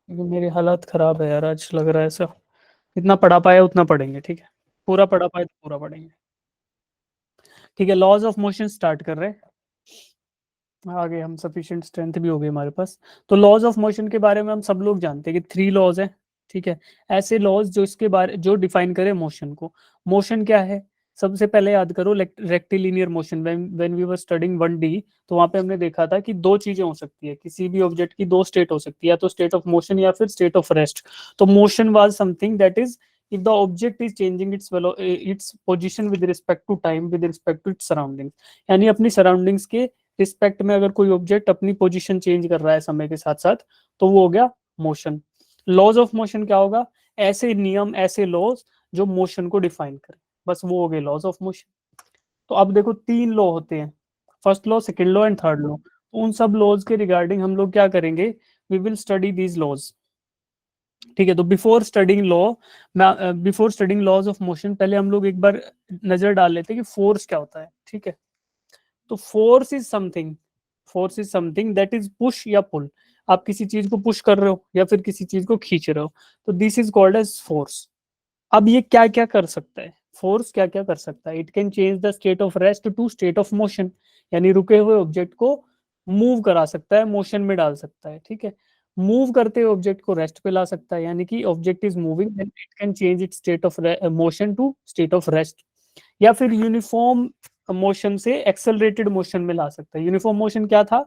मेरी हालत खराब है यार, आज लग रहा है ऐसा। जितना पढ़ा पाया उतना पढ़ेंगे, ठीक है। पूरा पढ़ा पाया तो पूरा पढ़ेंगे। ठीक है, लॉज ऑफ मोशन स्टार्ट कर रहे हैं। आगे हम सफिशिएंट स्ट्रेंथ भी हो गई हमारे पास। तो लॉज ऑफ मोशन के बारे में हम सब लोग जानते हैं कि 3 लॉज हैं। ठीक है। ऐसे लॉज जो इसके बारे जो डिफाइन करे मोशन को। मोशन क्या है? सबसे पहले याद करो, rectilinear motion. When we were studying 1D, तो वहां पे हमने देखा था कि दो चीजें हो सकती है, किसी भी ऑब्जेक्ट की दो स्टेट हो सकती है, या तो स्टेट ऑफ मोशन या फिर स्टेट ऑफ रेस्ट। तो motion was something that is if the object is changing its position with respect to time, with respect to its surroundings। यानी अपनी सराउंडिंग्स के रिस्पेक्ट में अगर कोई ऑब्जेक्ट अपनी पोजीशन चेंज कर रहा है समय के साथ साथ, तो वो हो गया मोशन। लॉज ऑफ मोशन क्या होगा? ऐसे नियम, ऐसे लॉज जो मोशन को डिफाइन करें, बस वो हो गए लॉज ऑफ मोशन। तो अब देखो 3 लॉ होते हैं, first law, second law and third law. उन सब लॉज के रिगार्डिंग हम लोग क्या करेंगे? We will study these laws. ठीक है। तो before studying laws of motion, पहले हम लोग एक बार नजर डाल लेते हैं कि फोर्स क्या होता है। ठीक है। तो force is something that is push या पुल। आप किसी चीज को पुश कर रहे हो या फिर किसी चीज को खींच रहे हो, तो this is called as force. अब ये क्या क्या कर सकता है? फोर्स क्या क्या कर सकता है? It can change the state of rest to state of motion. यानी रुके हुए ऑब्जेक्ट को मूव करा सकता है, मोशन में डाल सकता है। ठीक है। मूव करते हुए ऑब्जेक्ट को रेस्ट पे ला सकता है, यानी कि object is moving, it can change it state of motion to state of rest. या फिर यूनिफॉर्म मोशन से एक्सेलरेटेड मोशन में ला सकता है। यूनिफॉर्म मोशन क्या था?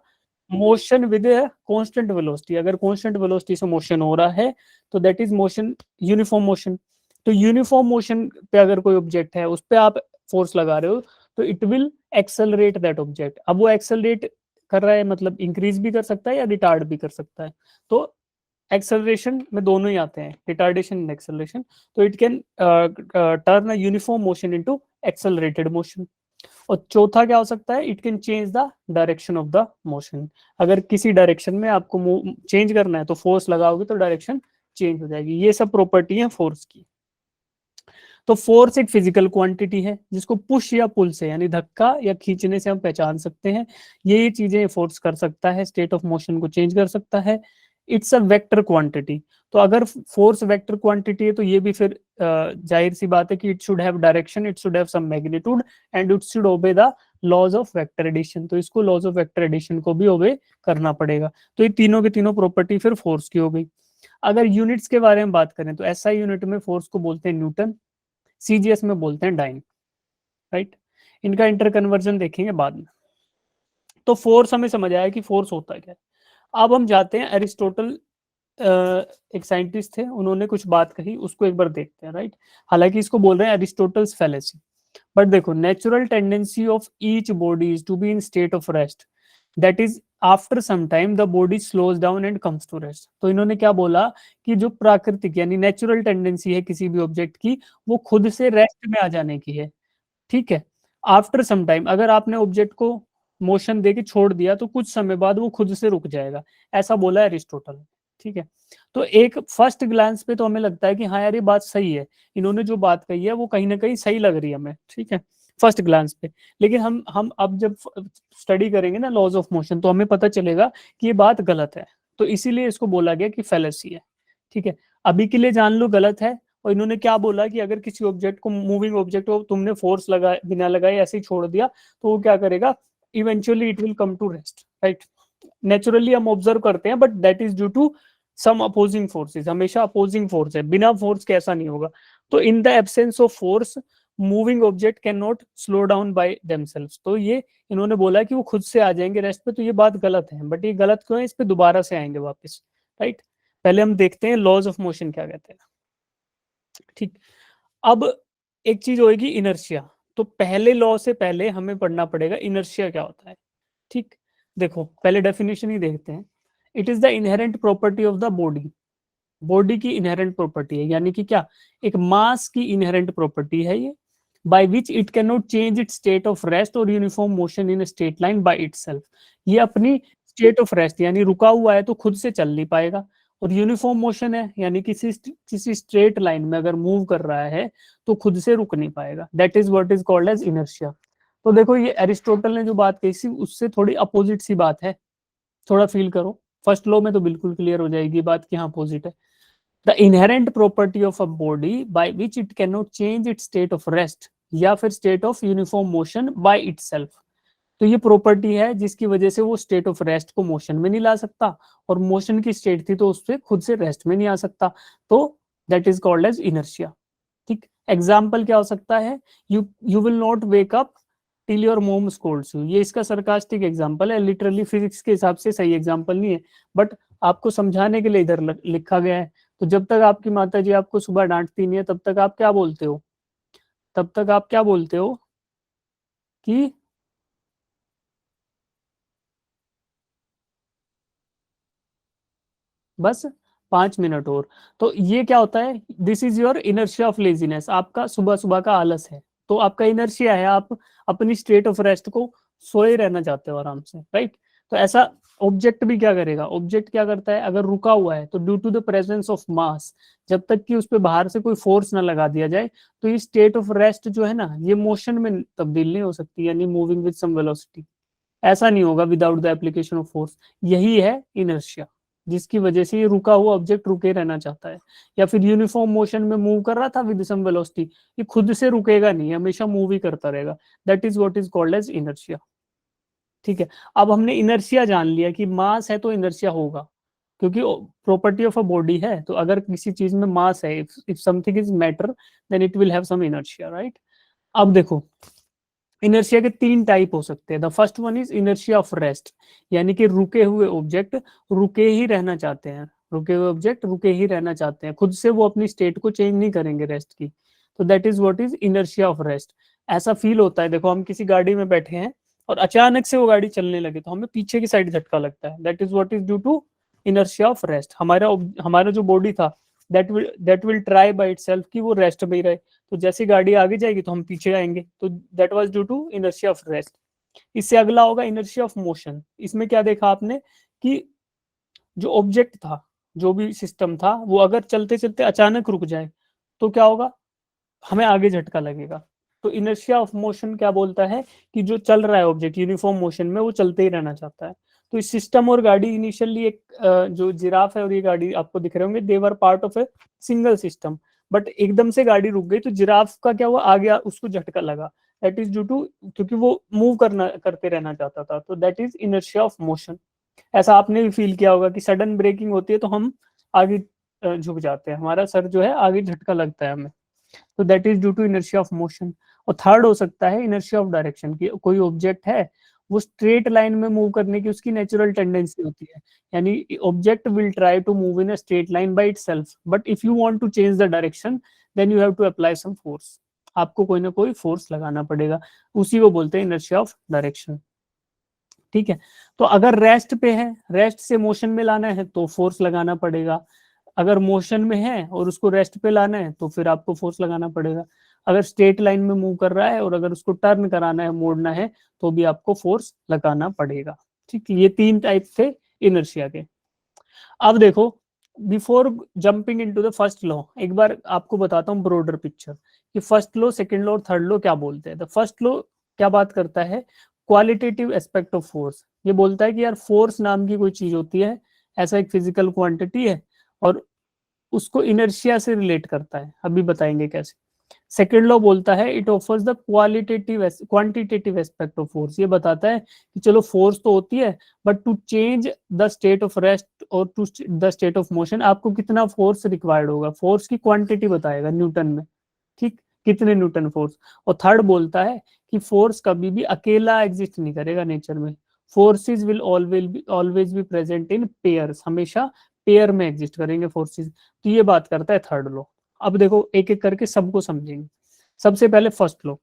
Motion with constant velocity. अगर कांस्टेंट वेलोसिटी से मोशन हो रहा है तो that is motion, uniform motion. तो यूनिफॉर्म मोशन पे अगर कोई ऑब्जेक्ट है, उस पे आप फोर्स लगा रहे हो, तो it will accelerate that object. अब वो एक्सेलरेट कर रहा है, मतलब इंक्रीज भी कर सकता है या रिटार्ड भी कर सकता है। तो एक्सेलरेशन में दोनों ही आते हैं, रिटार्डेशन एंड एक्सेलरेशन। तो it can turn a uniform motion into accelerated motion. और चौथा क्या हो सकता है? It can change the direction of the motion. अगर किसी डायरेक्शन में आपको चेंज करना है, तो फोर्स लगाओगे तो डायरेक्शन चेंज हो जाएगी। ये सब प्रॉपर्टी है फोर्स की। तो फोर्स एक फिजिकल क्वांटिटी है जिसको पुश या पुल से, यानी धक्का या खींचने से हम पहचान सकते हैं। ये चीजें फोर्स कर सकता है, स्टेट ऑफ मोशन को चेंज कर सकता है। It's a vector quantity. तो अगर फोर्स वेक्टर क्वांटिटी है, तो ये भी फिर जाहिर सी बात है कि it should have direction, it should have some magnitude, and it should obey the laws of vector addition. तो इसको लॉज ऑफ वेक्टर एडिशन को भी ओबे करना पड़ेगा। तो ये तीनों के तीनों प्रॉपर्टी फिर फोर्स की हो गई। अगर यूनिट्स के बारे में बात करें, तो एसआई यूनिट में फोर्स को बोलते हैं न्यूटन, सीजीएस में बोलते हैं डाइन। राइट। इनका इंटर कन्वर्जन देखेंगे बाद में। तो फोर्स हमें समझ आया कि फोर्स होता है क्या। अब हम जाते हैं एरिस्टोटल, एक साइंटिस्ट थे, उन्होंने कुछ बात कही, उसको एक बार देखते हैं। राइट। हालांकि इसको बोल रहे हैं एरिस्टोटल्स फैलेसी। बट देखो, natural tendency of each body is to be in state of rest, that is after some time the body slows down and comes to rest. तो इन्होंने क्या बोला कि जो प्राकृतिक यानी नेचुरल टेंडेंसी है किसी भी ऑब्जेक्ट की, वो खुद से रेस्ट में आ जाने की है। ठीक है। आफ्टर सम टाइम, अगर आपने ऑब्जेक्ट को मोशन देके छोड़ दिया, तो कुछ समय बाद वो खुद से रुक जाएगा। ऐसा बोला है अरिस्टोटल ने। ठीक है। तो एक फर्स्ट ग्लांस पे तो हमें लगता है कि हाँ यार, ये बात सही है, इन्होंने जो बात कही है वो कहीं ना कहीं सही लग रही है हमें। ठीक है, फर्स्ट ग्लांस पे। लेकिन हम अब जब स्टडी करेंगे ना लॉज ऑफ मोशन, तो हमें पता चलेगा कि ये बात गलत है। तो इसीलिए इसको बोला गया कि फैलेसी है। ठीक है। अभी के लिए जान लो गलत है। और इन्होंने क्या बोला कि अगर किसी ऑब्जेक्ट को, मूविंग ऑब्जेक्ट को तुमने फोर्स लगा बिना लगाए ऐसे ही छोड़ दिया, तो वो क्या करेगा? Eventually it will come to rest. Right. Naturally हम ऑब्जर्व करते हैं, but that is due to some opposing forces. हमेशा अपोजिंग फोर्स है, बिना फोर्स के ऐसा नहीं होगा। तो in the absence of force, moving object can not slow down by themselves. तो ये इन्होंने बोला कि वो खुद से आ जाएंगे रेस्ट पे। तो ये बात गलत है, बट ये गलत क्यों है, इस पे दोबारा से आएंगे वापस। राइट। पहले हम देखते हैं लॉज ऑफ मोशन क्या कहते हैं। ठीक। अब एक चीज होगी इनर्शिया। तो पहले लॉ से पहले हमें पढ़ना पड़ेगा इनर्शिया क्या होता है। ठीक। देखो, पहले डेफिनेशन ही देखते हैं। It is the inherent property of the body. Body की इनहेरेंट प्रॉपर्टी है, यानी कि क्या? एक मास की इनहेरेंट प्रॉपर्टी है ये। By which it can not change it state of rest और uniform motion in straight line by itself. ये अपनी स्टेट ऑफ रेस्ट यानी रुका हुआ है तो खुद से चल नहीं पाएगा। और यूनिफॉर्म मोशन है, यानी किसी स्ट्रेट लाइन में अगर मूव कर रहा है तो खुद से रुक नहीं पाएगा। That is what is called as inertia. तो देखो, ये एरिस्टोटल ने जो बात कही थी उससे थोड़ी अपोजिट सी बात है। थोड़ा फील करो। फर्स्ट लॉ में तो बिल्कुल क्लियर हो जाएगी बात कि हाँ अपोजिट है। The inherent property of a body by which it can not change it state of rest या फिर state of uniform motion by itself. तो ये प्रॉपर्टी है जिसकी वजह से वो स्टेट ऑफ रेस्ट को मोशन में नहीं ला सकता, और मोशन की स्टेट थी तो उससे खुद से रेस्ट में नहीं आ सकता, तो that is called as inertia. ठीक, एग्जाम्पल क्या हो सकता है, you will not wake up till your mom scolds you. ये इसका सरकास्टिक एग्जाम्पल है, लिटरली फिजिक्स के हिसाब से सही एग्जाम्पल नहीं है, बट आपको समझाने के लिए इधर लिखा गया है। तो जब तक आपकी माता जी आपको सुबह डांटती नहीं है तब तक आप क्या बोलते हो, तब तक आप क्या बोलते हो कि बस 5 मिनट और। तो ये क्या होता है, this is your inertia of laziness, आपका सुबह सुबह का आलस है, तो आपका इनर्शिया है, आप अपनी स्टेट ऑफ रेस्ट को सोए रहना चाहते हो आराम से, राइट। तो ऐसा ऑब्जेक्ट भी क्या करेगा, ऑब्जेक्ट क्या करता है, अगर रुका हुआ है तो due to the presence of mass, जब तक कि उस पर बाहर से कोई फोर्स ना लगा दिया जाए, तो ये स्टेट ऑफ रेस्ट जो है ना, ये मोशन में तब्दील नहीं हो सकती, यानी मूविंग विद सम वेलोसिटी, ऐसा नहीं होगा without the application of force. यही है इनर्शिया, जिसकी वजह से ये रुका हुआ ऑब्जेक्ट रुके रहना चाहता है, या फिर यूनिफॉर्म मोशन में मूव कर रहा था विद सम वेलोसिटी, ये खुद से रुकेगा नहीं, हमेशा मूव ही करता रहेगा, that is what is called as inertia. ठीक है, अब हमने इनर्शिया जान लिया कि मास है तो इनर्शिया होगा, क्योंकि प्रॉपर्टी ऑफ अ बॉडी है, तो अगर किसी चीज में मास है, if something is matter then it will have some inertia, right. अब देखो, इनर्शिया के 3 टाइप हो सकते हैं। The first one is inertia of rest, यानी कि रुके हुए ऑब्जेक्ट रुके ही रहना चाहते हैं, रुके हुए ऑब्जेक्ट रुके ही रहना चाहते हैं, खुद से वो अपनी स्टेट को चेंज नहीं करेंगे रेस्ट की, तो that is what is inertia of rest. ऐसा फील होता है, देखो हम किसी गाड़ी में बैठे हैं और अचानक से वो गाड़ी चलने लगे तो हमें पीछे की साइड झटका लगता है, that is what is due to inertia of rest. हमारा हमारा जो बॉडी था that will try by itself कि वो रेस्ट में ही रहे, तो जैसे गाड़ी आगे जाएगी तो हम पीछे आएंगे, तो that was due to inertia of rest. इससे अगला होगा इनर्शिया ऑफ मोशन। इसमें क्या देखा आपने कि जो ऑब्जेक्ट था, जो भी सिस्टम था, वो अगर चलते चलते अचानक रुक जाए तो क्या होगा, हमें आगे झटका लगेगा। तो इनर्शिया ऑफ मोशन क्या बोलता है कि जो चल रहा है ऑब्जेक्ट यूनिफॉर्म मोशन में, वो चलते ही रहना चाहता है। तो इस सिस्टम और गाड़ी इनिशियली एक जो जिराफ है और ये गाड़ी आपको दिख रहे होंगे, they're part of a single system, but एकदम से गाड़ी रुक गई तो जिराफ का क्या हुआ, आगे उसको झटका लगा, दैट इज ड्यू टू, क्योंकि वो मूव करते रहना चाहता था, तो that is inertia of motion. ऐसा आपने भी फील किया होगा कि सडन ब्रेकिंग होती है तो हम आगे झुक जाते हैं, हमारा सर जो है आगे झटका लगता है हमें, तो that is due to inertia of motion. और थर्ड हो सकता है इनर्शिया ऑफ डायरेक्शन, की कोई ऑब्जेक्ट है वो स्ट्रेट लाइन में मूव करने की उसकी नेचुरल टेंडेंसी होती है, यानी object will try to move in a straight line by itself, but if you want to change the direction then you have to apply some force, आपको कोई ना कोई फोर्स लगाना पड़ेगा, उसी को बोलते हैं इनर्शिया ऑफ डायरेक्शन। ठीक है, तो अगर रेस्ट पे है, रेस्ट से मोशन में लाना है तो फोर्स लगाना पड़ेगा, अगर मोशन में है और उसको रेस्ट पे लाना है तो फिर आपको फोर्स लगाना पड़ेगा, अगर स्ट्रेट लाइन में मूव कर रहा है और अगर उसको टर्न कराना है, मोड़ना है, तो भी आपको फोर्स लगाना पड़ेगा। ठीक है, ये 3 टाइप थे इनर्शिया के। अब देखो, before jumping into the first law, एक बार आपको बताता हूँ ब्रॉडर पिक्चर कि फर्स्ट लॉ, सेकंड लॉ और थर्ड लॉ क्या बोलते हैं। द फर्स्ट लॉ क्या बात करता है, क्वालिटेटिव एस्पेक्ट ऑफ फोर्स, ये बोलता है कि यार फोर्स नाम की कोई चीज होती है, ऐसा एक फिजिकल क्वांटिटी है, और उसको इनर्शिया से रिलेट करता है, अभी बताएंगे कैसे। सेकेंड लॉ बोलता है it offers the qualitative quantitative aspect of force, ये बताता है कि चलो फोर्स तो होती है, but to change the state of rest और to the state of motion आपको कितना फोर्स रिक्वायर्ड होगा, फोर्स की क्वांटिटी बताएगा न्यूटन में, ठीक, कितने न्यूटन फोर्स। और थर्ड बोलता है कि फोर्स कभी भी अकेला एग्जिस्ट नहीं करेगा नेचर में, forces will always be present in pairs, हमेशा पेयर में एग्जिस्ट करेंगे फोर्सेस। तो ये बात करता है थर्ड लॉ। अब देखो एक एक करके सबको समझेंगे। सबसे पहले first law,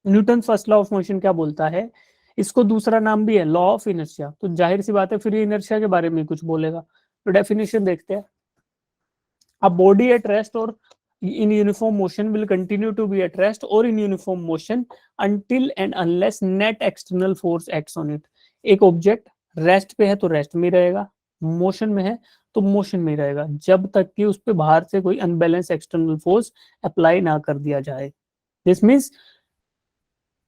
Newton first law of motion क्या बोलता है, इसको दूसरा नाम भी है लॉ ऑफ इनर्शिया, तो जाहिर सी बात है फिर ये इनर्शिया के बारे में कुछ बोलेगा। तो डेफिनेशन देखते हैं, a body at rest or in uniform motion will continue to be at rest or in uniform motion until and unless net external force acts on it। एक ऑब्जेक्ट रेस्ट पे है तो रेस्ट में रहेगा, motion में है तो motion में रहेगा, जब तक कि उस पे बाहर से कोई अनबैलेंस एक्सटर्नल फोर्स अप्लाई ना कर दिया जाए। This means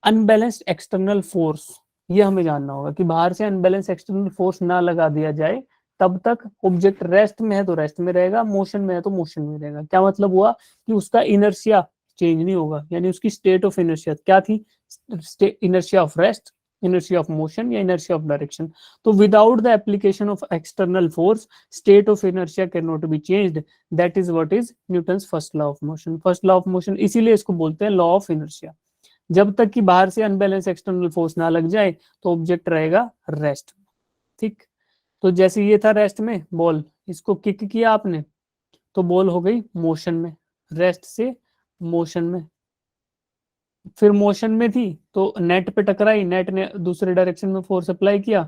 unbalanced external force ये हमें जानना होगा कि बाहर से अनबैलेंस एक्सटर्नल फोर्स ना लगा दिया जाए तब तक ऑब्जेक्ट रेस्ट में है तो रेस्ट में रहेगा, मोशन में है तो मोशन में रहेगा। क्या मतलब हुआ कि उसका इनर्शिया चेंज नहीं होगा, यानी उसकी स्टेट ऑफ इनर्शिया क्या थी, inertia of rest, inertia of motion या inertia of direction। तो without the application of external force state of inertia cannot be changed, that is what is Newton's first law of motion। first law of motion इसीलिए इसको बोलते हैं law of inertia। जब तक कि बाहर से अनबैलेंस एक्सटर्नल फोर्स ना लग जाए तो ऑब्जेक्ट रहेगा रेस्ट। ठीक, तो जैसे ये था रेस्ट में बॉल, इसको किक किया आपने तो बॉल हो गई मोशन में, रेस्ट से मोशन में, फिर मोशन में थी तो नेट पे टकराई, नेट ने दूसरे डायरेक्शन में फोर्स अप्लाई किया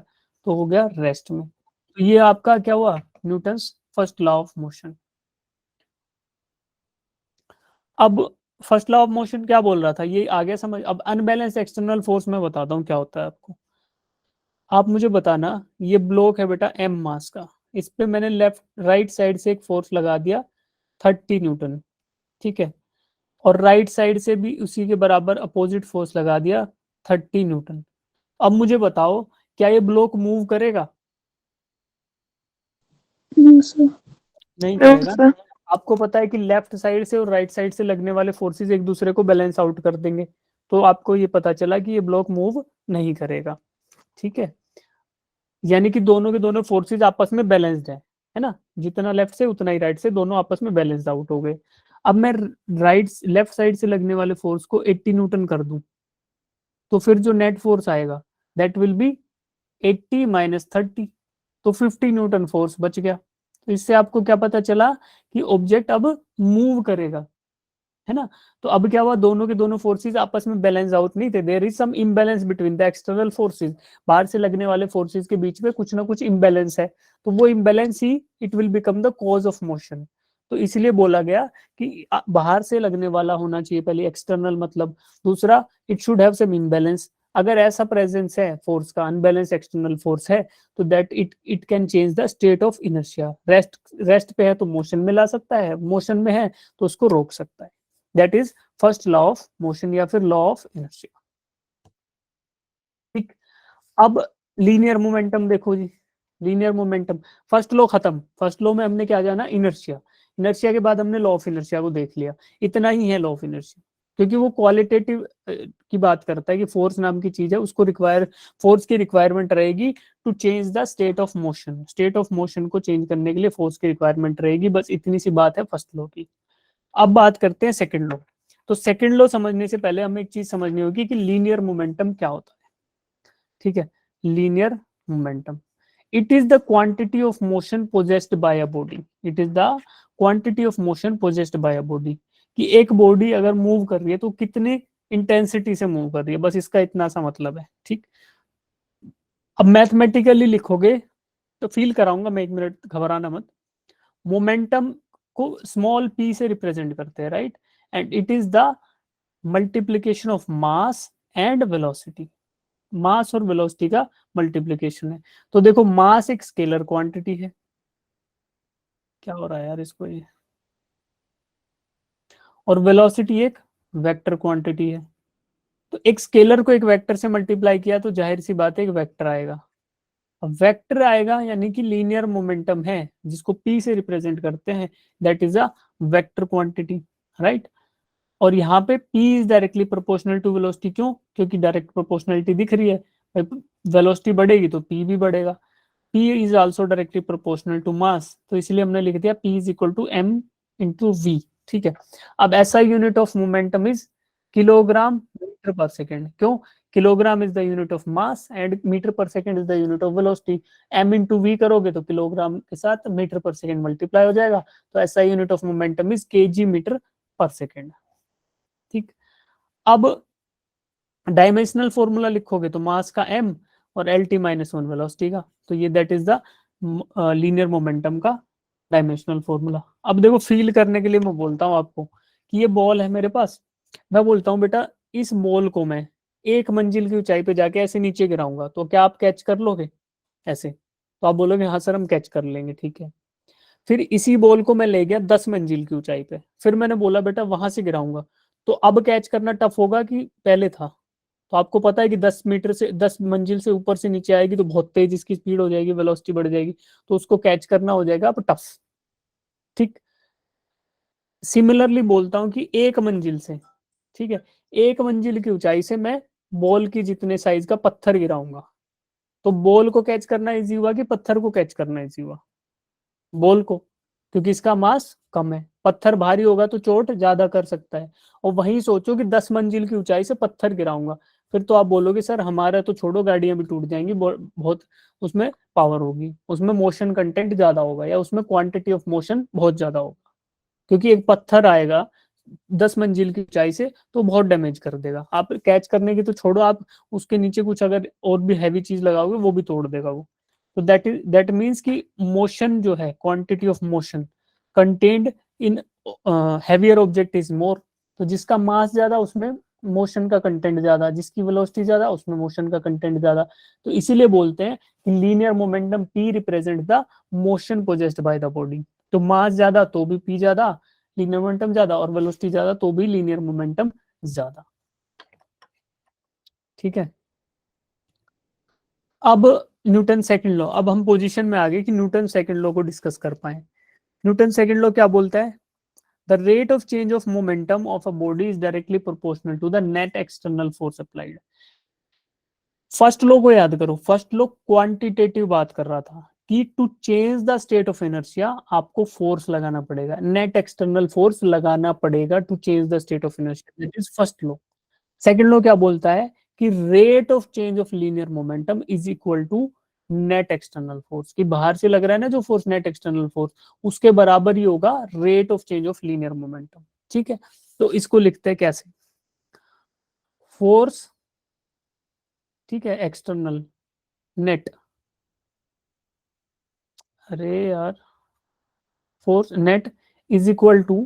तो हो गया रेस्ट में। तो ये आपका क्या हुआ, Newton's first law of motion. अब फर्स्ट लॉ ऑफ मोशन क्या बोल रहा था, ये आगे समझ। अब अनबैलेंस एक्सटर्नल फोर्स में बताता हूँ क्या होता है आपको। आप मुझे बताना, ये ब्लॉक है बेटा एम मास का, इस पे मैंने लेफ्ट राइट साइड से एक फोर्स लगा दिया 30 न्यूटन, ठीक है, और राइट साइड से भी उसी के बराबर अपोजिट फोर्स लगा दिया 30 न्यूटन। अब मुझे बताओ क्या ये ब्लॉक मूव करेगा? नहीं करेगा ना। आपको पता है कि लेफ्ट साइड से और राइट साइड से लगने वाले फोर्सेस एक दूसरे को बैलेंस आउट कर देंगे, तो आपको ये पता चला कि ये ब्लॉक मूव नहीं करेगा। ठीक है, यानी कि दोनों के दोनों फोर्सेस आपस में बैलेंस्ड है ना, जितना लेफ्ट से उतना ही राइट से, दोनों आपस में बैलेंस्ड आउट हो गए। अब मैं राइट लेफ्ट साइड से लगने वाले फोर्स को 80 न्यूटन कर दूं तो फिर जो नेट फोर्स आएगा दैट विल बी 80 माइनस 30, तो 50 न्यूटन फोर्स बच गया। तो इससे आपको क्या पता चला कि ऑब्जेक्ट अब मूव करेगा, है ना। तो अब क्या हुआ, दोनों के दोनों फोर्सेस आपस में बैलेंस आउट नहीं थे, there is some imbalance between the external forces, बाहर से लगने वाले फोर्सेस के बीच में कुछ ना कुछ इम्बैलेंस है, तो वो imbalance he it will become the cause of motion. तो इसलिए बोला गया कि बाहर से लगने वाला होना चाहिए पहले एक्सटर्नल, मतलब दूसरा it should have some imbalance. अगर ऐसा प्रेजेंस है फोर्स का, अनबैलेंस एक्सटर्नल फोर्स है, तो that it can change the state of inertia. Rest पे है तो मोशन में ला सकता है, मोशन में है तो उसको रोक सकता है। That is first law of motion या फिर लॉ ऑफ इनर्शिया। ठीक, अब लीनियर मोमेंटम देखो जी, लीनियर मोमेंटम फर्स्ट लॉ खत्म, फर्स्ट लॉ में हमने क्या जाना, इनर्शिया, इनर्शिया के बाद हमने लॉ ऑफ इनर्शिया को देख लिया, इतना ही है लॉ ऑफ इनर्शिया, क्योंकि वो क्वालिटेटिव की बात करता है कि फोर्स नाम की चीज है, उसको रिक्वायर, फोर्स की रिक्वायरमेंट रहेगी to change the state of motion, state of motion को चेंज करने के लिए फोर्स की रिक्वायरमेंट रहेगी, बस इतनी सी बात है फर्स्ट लॉ की। अब बात करते हैं सेकंड लॉ। तो सेकंड लॉ समझने से पहले हमें एक चीज समझनी होगी कि लीनियर मोमेंटम क्या होता है। ठीक है, linear momentum, it is the quantity of motion possessed by a body, it is the quantity of motion possessed by a body, कि एक बॉडी अगर मूव कर रही है तो कितने इंटेंसिटी से मूव कर रही है, बस इसका इतना सा मतलब है। ठीक, अब मैथमेटिकली लिखोगे तो फील कराऊंगा मैं, एक मिनट घबराना मत। मोमेंटम को स्मॉल p से रिप्रेजेंट करते हैं, right, and it is the multiplication of mass and velocity, mass और वेलोसिटी का मल्टीप्लीकेशन है। तो देखो मास एक स्केलर क्वांटिटी है, क्या हो रहा है यार इसको ये, और वेलोसिटी एक वेक्टर क्वांटिटी है। तो एक स्केलर को एक वेक्टर से मल्टीप्लाई किया तो जाहिर सी बात है एक वेक्टर आएगा। अब वेक्टर आएगा यानी कि लीनियर मोमेंटम है जिसको p से रिप्रेजेंट करते हैं, that is a vector quantity, right. और यहाँ पे p is directly proportional to velocity, क्यों, क्योंकि डायरेक्ट प्रोपोर्शनलिटी दिख रही है, वेलोसिटी बढ़ेगी तो p भी बढ़ेगा। p is also directly proportional to mass, तो इसलिए हमने लिख दिया p is equal to m into v। ठीक है, अब ऐसा unit of momentum is kilogram metre per second, क्यों, kilogram is the unit of mass and metre per second is the unit of velocity. m into v करोगे तो kilogram के साथ metre per second multiply हो जाएगा, तो ऐसा unit of momentum is kg metre per second. ठीक, अब डायमेंशनल फॉर्मूला लिखोगे तो मास का m और lt माइनस वन वेलोसिटी का, तो ये that is the linear momentum का डायमेंशनल फॉर्मूला। अब देखो फील करने के लिए मैं बोलता हूँ आपको कि ये बॉल है मेरे पास, मैं बोलता हूँ बेटा इस बॉल को मैं एक मंजिल की ऊंचाई पे जाके ऐसे नीचे गिराऊंगा तो क्या आप कैच कर लोगे ऐसे, तो आप बोलोगे हाँ सर हम कैच कर लेंगे, ठीक है। फिर इसी बॉल को मैं ले गया 10 मंजिल की ऊंचाई पे, फिर मैंने बोला बेटा वहां से गिराऊंगा, तो अब कैच करना टफ होगा कि पहले था, तो आपको पता है कि 10 मीटर से 10 मंजिल से ऊपर से नीचे आएगी तो बहुत तेज इसकी स्पीड हो जाएगी, वेलोसिटी बढ़ जाएगी, तो उसको कैच करना हो जाएगा अब टफ। ठीक, सिमिलरली बोलता हूं कि 1 मंजिल से, ठीक है, 1 मंजिल की ऊंचाई से मैं बॉल की जितने साइज का पत्थर गिराऊंगा, तो बॉल को कैच करना इजी हुआ कि पत्थर को कैच करना इजी हुआ? बॉल को, क्योंकि इसका मास कम है, पत्थर भारी होगा तो चोट ज्यादा कर सकता है। और वहीं सोचो कि 10 मंजिल की ऊंचाई से पत्थर गिराऊंगा, फिर तो आप बोलोगे सर हमारा तो छोड़ो, गाड़ियां भी टूट जाएंगी, बहुत उसमें पावर होगी, उसमें मोशन कंटेंट ज्यादा होगा, या उसमें क्वांटिटी ऑफ मोशन बहुत ज्यादा होगा, क्योंकि एक पत्थर आएगा 10 मंजिल की ऊंचाई से तो बहुत डैमेज कर देगा। आप कैच करने की तो छोड़ो, आप उसके नीचे कुछ अगर और भी हैवी चीज लगाओगे वो भी तोड़ देगा वो। तो दैट मीन्स कि मोशन जो है, quantity of motion contained in heavier object is more. तो जिसका मास ज्यादा उसमें मोशन का कंटेंट ज्यादा, जिसकी वेलोसिटी ज्यादा उसमें मोशन का कंटेंट ज्यादा। तो इसीलिए बोलते हैं कि linear momentum P represent the motion possessed by the body. तो मास ज्यादा तो भी पी ज्यादा, लीनियर मोमेंटम ज्यादा, और वेलोसिटी ज्यादा तो भी लीनियर मोमेंटम ज्यादा। ठीक है, अब न्यूटन सेकंड लॉ, अब हम पोजीशन में आ गए कि न्यूटन सेकंड लॉ को डिस्कस कर पाए। न्यूटन सेकंड लॉ क्या बोलता है? The rate of change of momentum of a body is directly proportional to the net external force applied. First law को याद करो, फर्स्ट लॉ क्वांटिटेटिव बात कर रहा था कि to change the state of inertia आपको फोर्स लगाना पड़ेगा, नेट एक्सटर्नल फोर्स लगाना पड़ेगा to change the state of inertia, that is first law. Second law क्या बोलता है कि rate of change of linear momentum is equal to net external force, कि बाहर से लग रहा है ना जो फोर्स, नेट एक्सटर्नल फोर्स, उसके बराबर ही होगा rate of change of linear momentum. ठीक है, तो इसको लिखते हैं कैसे? फोर्स, ठीक है, एक्सटर्नल, नेट, अरे यार, force net is equal to,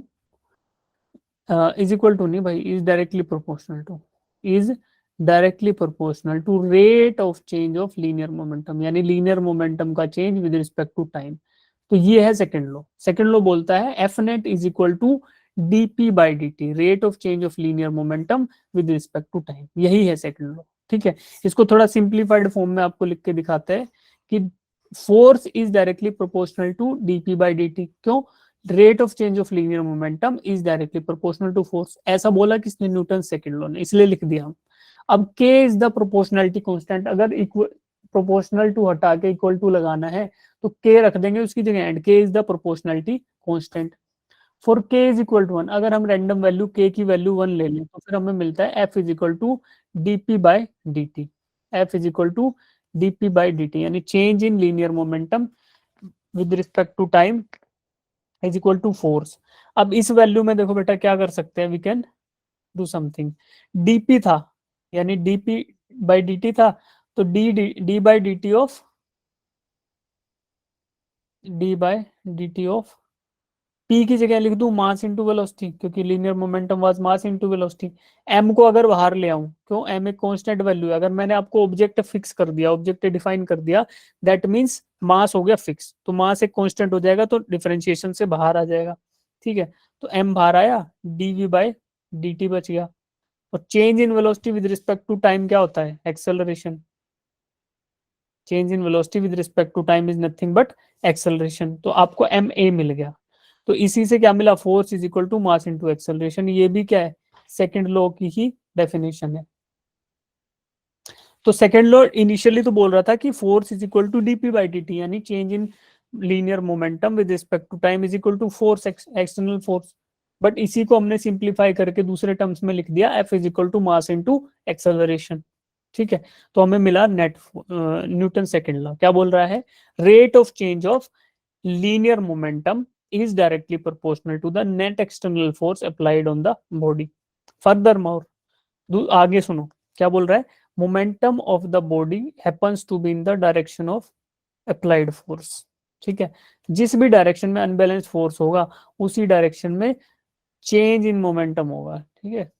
is equal to नहीं भाई, is directly proportional to, is directly proportional to rate of change of linear momentum, यानी लीनियर मोमेंटम का change with respect to time. तो ये है second law. Second law बोलता है F net is equal to dp by D T, rate of change of linear momentum with respect to time, यही है second law. ठीक है, इसको थोड़ा सिंप्लीफाइड फॉर्म में आपको लिख के दिखाते हैं कि force is directly proportional to dp by D T. क्यों? Rate of change of linear momentum is directly proportional to force, ऐसा बोला किसने? न्यूटन सेकंड लॉ ने, इसलिए लिख दिया हम। अब k is the proportionality constant, अगर इक्वल प्रोपोर्शनल टू हटा के इक्वल टू लगाना है तो k रख देंगे उसकी जगह, and k is the proportionality constant for k is equal to 1। अगर हम रैंडम वैल्यू k की वैल्यू 1 ले लें तो फिर हमें मिलता है f is equal to dp by dt, f is equal to dp by dt, यानी change in linear momentum with respect to time is equal to force. अब इस वैल्यू में देखो बेटा क्या कर सकते हैं, we can do something. dp था, यानी dp बाई dt था, तो d by dt of, d by dt of p की जगह लिख दूं मास इंटू वेलोसिटी, क्योंकि linear momentum was mass into velocity. m को अगर बाहर ले आऊं, क्यों? m एक कांस्टेंट वैल्यू है, अगर मैंने आपको ऑब्जेक्ट फिक्स कर दिया, ऑब्जेक्ट डिफाइन कर दिया, दैट मींस मास हो गया फिक्स, तो मास एक कांस्टेंट हो जाएगा तो डिफरेंशिएशन से बाहर आ जाएगा। ठीक है, तो m बाहर आया, dv बाई dt बच गया। और change in velocity with respect to time क्या होता है? Acceleration. Change in velocity with respect to time is nothing but acceleration, तो आपको एम ए मिल गया। तो इसी से क्या मिला? Force is equal to mass into acceleration. ये भी क्या है? सेकंड लॉ की ही डेफिनेशन है। तो सेकंड लॉ इनिशियली तो बोल रहा था कि force is equal to DP by D T, यानी change in linear momentum with respect to time is equal to force, external force. But इसी को हमने सिंप्लीफाई करके दूसरे टर्म्स में लिख दिया, F is equal to mass into acceleration. ठीक है, तो हमें मिला नेट। न्यूटन सेकंड लॉ क्या बोल रहा है? Rate of change of linear momentum is directly proportional to the net external force applied on the body. Furthermore, आगे सुनो क्या बोल रहा है? Momentum of the body happens to be in the direction of applied force. ठीक है, जिस भी डायरेक्शन में अनबैलेंस फोर्स होगा उसी डायरेक्शन में चेंज इन मोमेंटम होगा। ठीक है,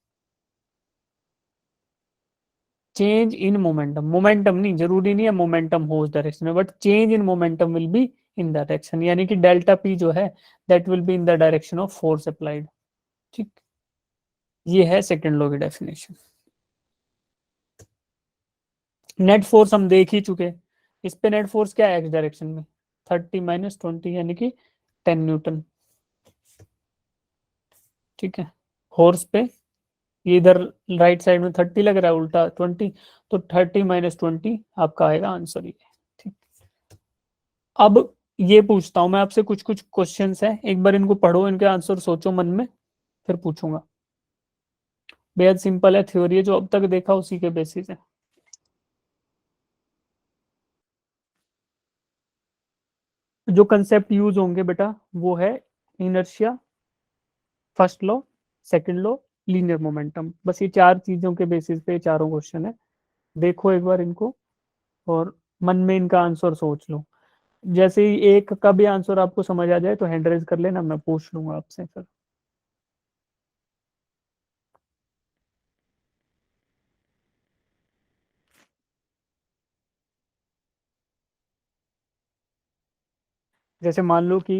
चेंज इन मोमेंटम, मोमेंटम नहीं, जरूरी नहीं है मोमेंटम हो उस डायरेक्शन में, but change in momentum will be in direction, यानी कि डेल्टा पी जो है that will be in the direction of force applied. ठीक, ये है सेकंड लॉ की डेफिनेशन। नेट फोर्स हम देख ही चुके, इस पे नेट फोर्स क्या है एक्स डायरेक्शन में, 30 - 20 यानी कि 10 न्यूटन। ठीक है, हॉर्स पे ये इधर राइट साइड में 30 लग रहा है, उल्टा 20, तो 30 - 20 आपका आएगा आंसर ये। ठीक, अब ये पूछता हूं मैं आपसे, कुछ कुछ क्वेश्चंस हैं, एक बार इनको पढ़ो, इनके आंसर सोचो मन में, फिर पूछूंगा। बेहद सिंपल है, थ्योरी है, जो अब तक देखा उसी के बेसिस है। जो कंसेप्ट यूज होंगे बेटा वो है inertia, first law, second law, linear momentum, बस ये चार चीजों के बेसिस पे चारों क्वेश्चन है। देखो एक बार इनको, और मन में इनका आंसर सोच लो। जैसे ही एक का भी आंसर आपको समझ आ जाए तो हैंड रेज कर लेना, मैं पूछ लूंगा आपसे फिर। जैसे मान लो कि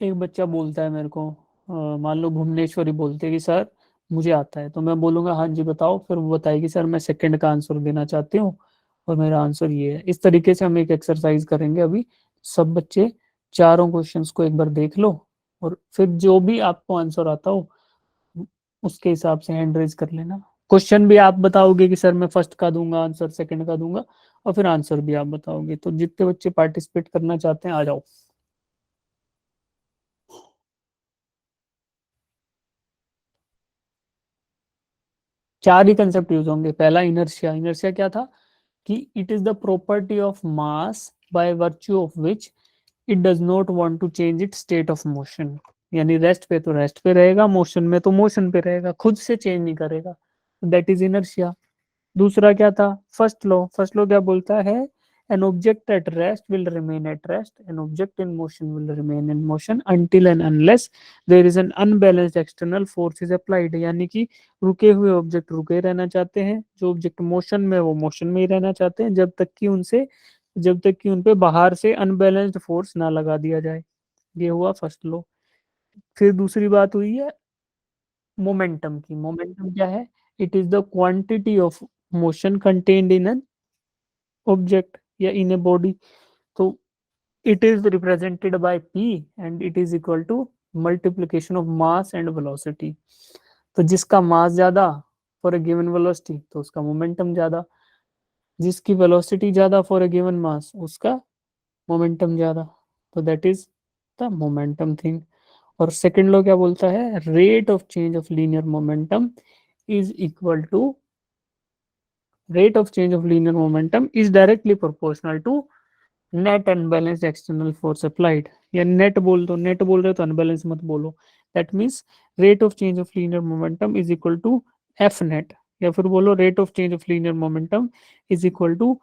एक बच्चा बोलता है मेरे को, मान लो भुवनेश्वरी बोलते हैं कि सर मुझे आता है, तो मैं बोलूंगा हाँ जी बताओ, फिर वो बताएगी सर मैं सेकंड का आंसर देना चाहती हूँ और मेरा आंसर ये है। इस तरीके से हम एक एक्सरसाइज करेंगे अभी। सब बच्चे चारों क्वेश्चंस को एक बार देख लो, और फिर जो भी आपको आंसर आता हो उसके हिसाब से हैंड रेज कर लेना। क्वेश्चन भी आप बताओगे कि सर मैं फर्स्ट का दूंगा आंसर, सेकंड का दूंगा, और फिर आंसर भी आप बताओगे। तो जितने बच्चे पार्टिसिपेट करना चाहते हैं आ जाओ। चार ही कंसेप्ट यूज होंगे। पहला इनर्शिया, इनर्शिया क्या था कि it is the property of mass by virtue of which it does not want to change it state of motion. यानी रेस्ट पे तो रेस्ट पे रहेगा, मोशन में तो मोशन पे रहेगा, खुद से चेंज नहीं करेगा, दैट इज इनर्शिया। दूसरा क्या था, फर्स्ट लॉ। फर्स्ट लॉ क्या बोलता है, an object at rest will remain at rest, an object in motion will remain in motion until and unless there is an unbalanced external force is applied. यानी कि रुके हुए object रुके रहना चाहते हैं, जो ऑब्जेक्ट मोशन में वो मोशन में ही रहना चाहते हैं, जब तक कि उन पे बाहर से अनबैलेंस्ड फोर्स ना लगा दिया जाए। ये हुआ फर्स्ट लॉ। फिर दूसरी बात हुई है मोमेंटम की। मोमेंटम क्या है, it is the quantity of motion contained in an object या इन ए बॉडी। तो it is represented by p and it is equal to multiplication of mass and velocity. तो जिसका मास ज्यादा फॉर ए गिवन वेलोसिटी तो उसका momentum ज्यादा, जिसकी velocity ज्यादा फॉर ए गिवन मास उसका मोमेंटम ज्यादा। तो that is the momentum thing. और सेकंड लॉ क्या बोलता है, rate of change of linear momentum is equal to rate of change of linear momentum is directly proportional to net unbalanced external force applied। या net बोल दो, net बोल रहे हो तो अनबैलेंस मत बोलो। That means rate of change of linear momentum is equal to F net, या फिर बोलो rate of change of linear momentum is equal to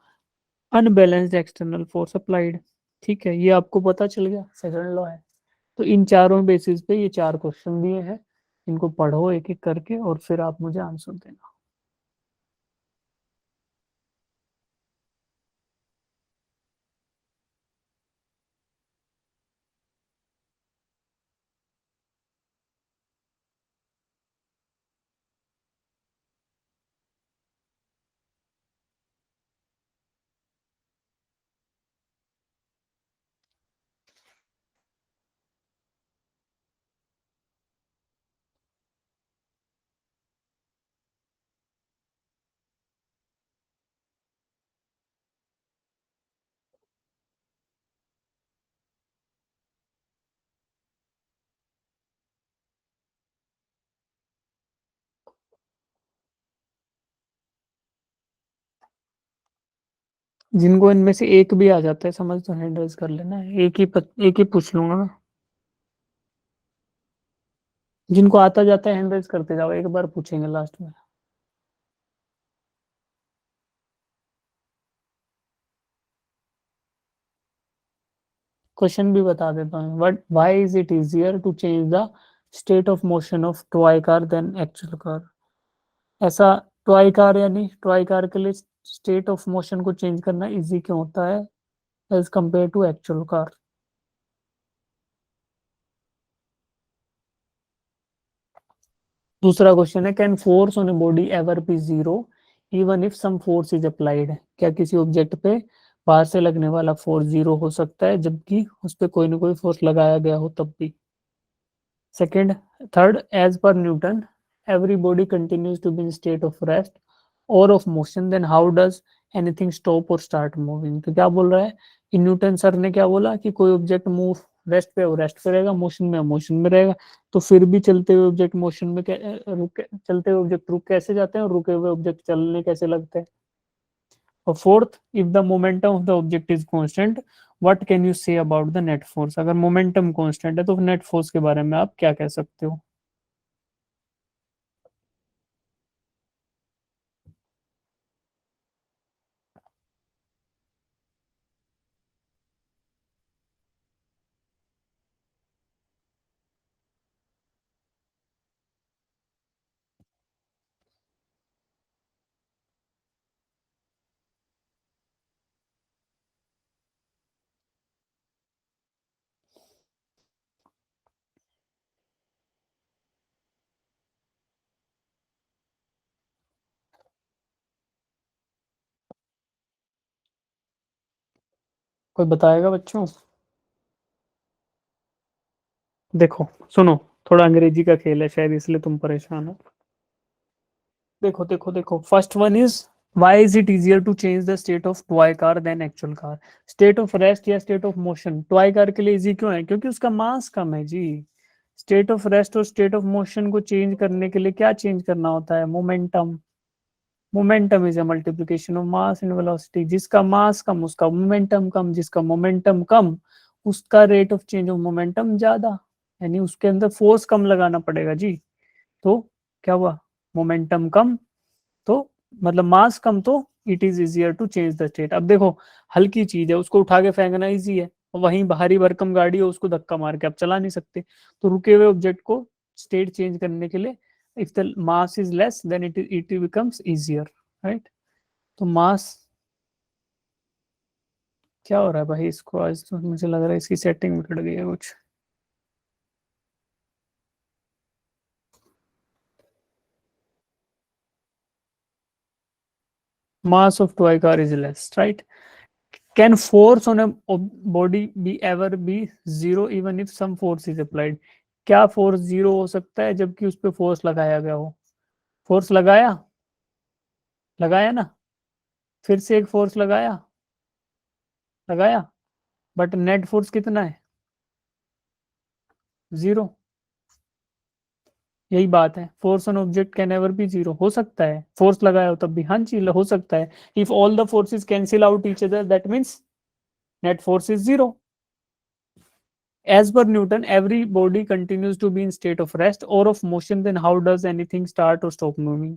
unbalanced external force applied. ठीक है, ये आपको पता चल गया, सेकंड लॉ है। तो इन चारों बेसिस पे ये चार क्वेश्चन दिए हैं, इनको पढ़ो एक एक करके और फिर आप मुझे आंसर देना। जिनको इनमें से एक भी आ जाता है समझ तो हैंड रेज कर लेना, एक ही पूछ लूंगा मैं। जिनको आता जाता है हैंड रेज करते जाओ, एक बार पूछेंगे लास्ट में। क्वेश्चन भी बता देता हूँ, but why is it easier to change the state of motion of toy car than actual car. ऐसा, टॉय कार यानी टॉय कार के लिए स्टेट ऑफ मोशन को चेंज करना इजी क्यों होता है as compare to actual car. दूसरा क्वेश्चन है, can force on a body ever be zero even if some force is applied, क्या किसी ऑब्जेक्ट पे बाहर से लगने वाला फोर्स जीरो हो सकता है जबकि उस पर कोई ना कोई फोर्स लगाया गया हो तब भी? Second, third, as per Newton every body continues to be in state of rest और of motion, then how does anything stop और स्टार्ट मूविंग? तो क्या बोल रहा है कि न्यूटन सर ने क्या बोला कि कोई ऑब्जेक्ट मूव रेस्ट पे हो रेस्ट पे रहेगा, मोशन में मोशन में रहेगा। तो फिर भी चलते हुए ऑब्जेक्ट मोशन में रुक, चलते हुए ऑब्जेक्ट रुक कैसे जाते हैं और रुके हुए ऑब्जेक्ट चलने कैसे लगते हैं? और fourth, if the momentum of the object is constant what can you say about the net force? अगर मोमेंटम कांस्टेंट है तो नेट फोर्स के बारे में आप क्या कह सकते हो? कोई बताएगा बच्चों? देखो सुनो, थोड़ा अंग्रेजी का खेल है शायद इसलिए तुम परेशान हो। देखो देखो देखो, first one is why is it easier to change the state of toy car than actual car? State of rest या state of motion toy car के लिए इजी क्यों है? क्योंकि उसका मास कम है जी। स्टेट ऑफ रेस्ट और स्टेट ऑफ मोशन को चेंज करने के लिए क्या चेंज करना होता है? Momentum. Momentum is a multiplication of mass and velocity. जिसका मास कम उसका मोमेंटम कम, जिसका मोमेंटम कम उसका rate of change of momentum ज्यादा, यानी उसके अंदर फोर्स कम लगाना पड़ेगा जी। तो क्या हुआ? मोमेंटम कम तो मतलब मास कम, तो it is easier to change the state. अब देखो, हल्की चीज है उसको उठा के फेंकना इजी है, वहीं भारी भरकम गाड़ी है उसको धक्का मार के आप चला नहीं सकते। तो रुके हुए ऑब्जेक्ट को स्टेट चेंज करने के लिए if the mass is less than it becomes easier, right? तो मास, क्या हो रहा है भाई इसको आज? तो मुझे लग रहा है इसकी सेटिंग बिगड़ गई है कुछ। Mass of toy car is less, right? Can force on a body be ever be zero even if some force is applied? क्या फोर्स जीरो हो सकता है जबकि उस पर फोर्स लगाया गया हो? फोर्स लगाया, लगाया ना? फिर से एक फोर्स लगाया, लगाया, बट नेट फोर्स कितना है? जीरो। यही बात है, force on object can ever be zero. हो सकता है फोर्स लगाया हो तब भी, हाँ जी हो सकता है। If all the forces cancel out each other that means net force is zero. As per Newton, every body continues to be in state of rest or of motion. Then how does anything start or stop moving?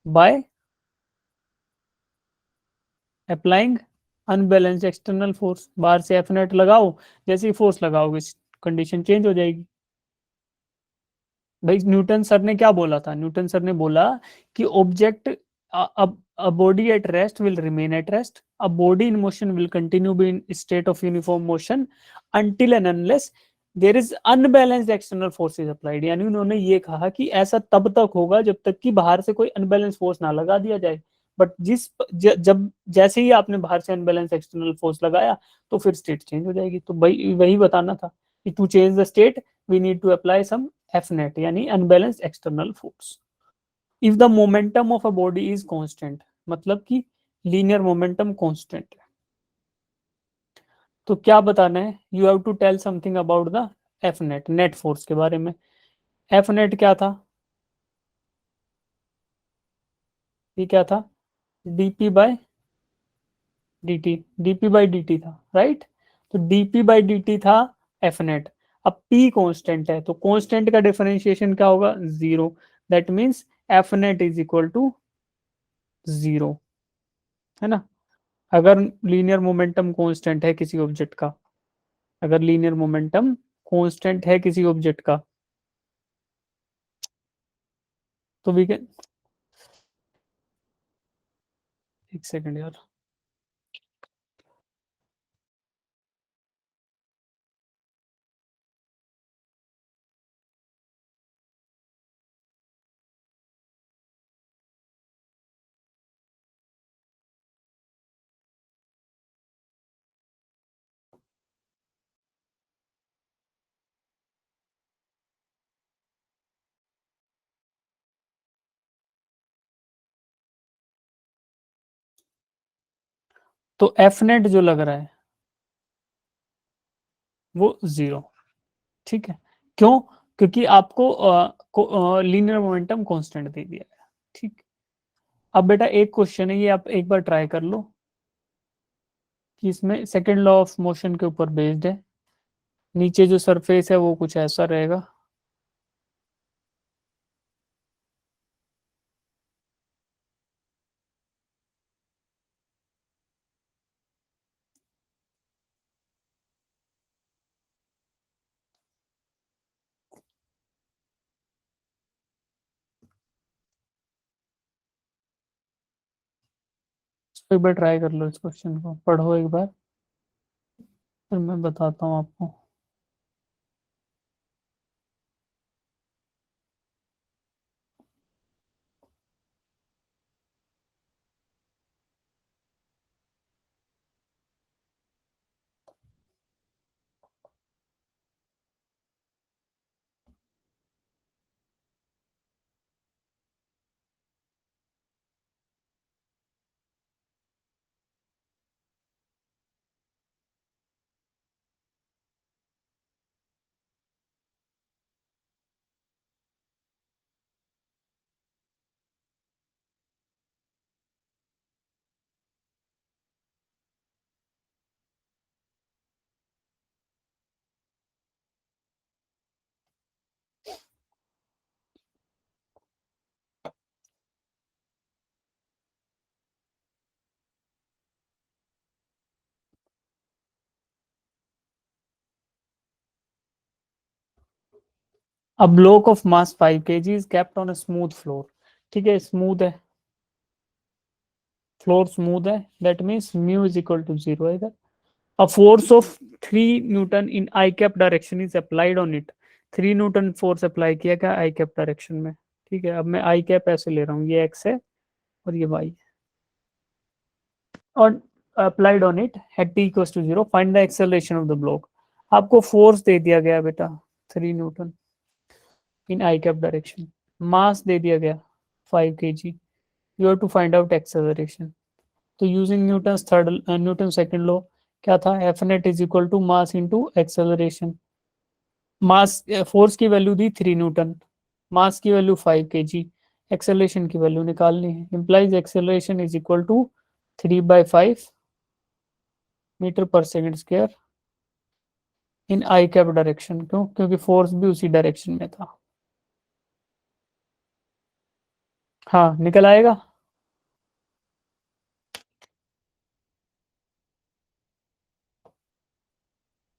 By applying unbalanced external force। बाहर से F net लगाओ, जैसे ही force लगाओगे condition change हो जाएगी। भाई Newton sir ने क्या बोला था? न्यूटन सर ने बोला कि object, a body at rest will remain at rest, a body in motion will continue be in state of uniform motion until and unless there is unbalanced external forces applied। यानी उन्होंने ये कहा कि ऐसा तब तक होगा जब तक कि बाहर से कोई अनबैलेंस फोर्स ना लगा दिया जाए। बट जब जैसे ही आपने बाहर से अनबैलेंस एक्सटर्नल फोर्स लगाया तो फिर स्टेट चेंज हो जाएगी। तो भाई वही बताना था कि to change the state we need to apply some F net यानी unbalance external force. If the momentum of a body is constant, मतलब कि लीनियर मोमेंटम कांस्टेंट है, तो क्या बताना है? You have to tell something about the F net, net force के बारे में। एफ नेट क्या था? ये क्या था? DP by dt, dp by dt था, राइट? तो dp बाई dt था एफ नेट। अब p कांस्टेंट है तो कांस्टेंट का डिफरेंशिएशन क्या होगा? Zero. That means F net is equal to zero, है ना? अगर लीनियर मोमेंटम कांस्टेंट है किसी ऑब्जेक्ट का, अगर लीनियर मोमेंटम कांस्टेंट है किसी ऑब्जेक्ट का, तो वी कैन, एक सेकंड यार। तो एफ नेट जो लग रहा है वो 0। ठीक है, क्यों? क्योंकि आपको लीनियर मोमेंटम कांस्टेंट दे दिया है। ठीक। अब बेटा एक क्वेश्चन है, ये आप एक बार ट्राई कर लो कि इसमें सेकंड लॉ ऑफ मोशन के ऊपर बेस्ड है। नीचे जो सरफेस है वो कुछ ऐसा रहेगा। तो एक बार ट्राई कर लो, इस क्वेश्चन को पढ़ो एक बार, फिर मैं बताता हूँ आपको। A block of mass 5 kg is kept on a smooth floor। ठीक है, स्मूथ है, फ्लोर स्मूथ है, that means mu is equal to 0 है इधर। A force of 3 newton in I cap direction is applied on इट। 3 newton force apply किया गया I cap direction में। ठीक है, अब मैं I cap ऐसे ले रहा हूँ, ये x है और ये y, और applied on it at t equals to 0, find the acceleration of the block. आपको फोर्स दे दिया गया बेटा 3 Newton in I cap direction, mass दे दिया गया 5 kg, you have to find out acceleration. तो यूजिंग न्यूटन सेकंड लॉ क्या था, F net is equal to mass into acceleration. Mass force की वैल्यू दी 3 न्यूटन, मास की वैल्यू 5 kg, एक्सेलरेशन की वैल्यू निकालनी है। Implies acceleration is equal to 3/5 metre पर second square in I cap direction. क्यों? क्योंकि फोर्स भी उसी डायरेक्शन में था। हाँ, निकल आएगा।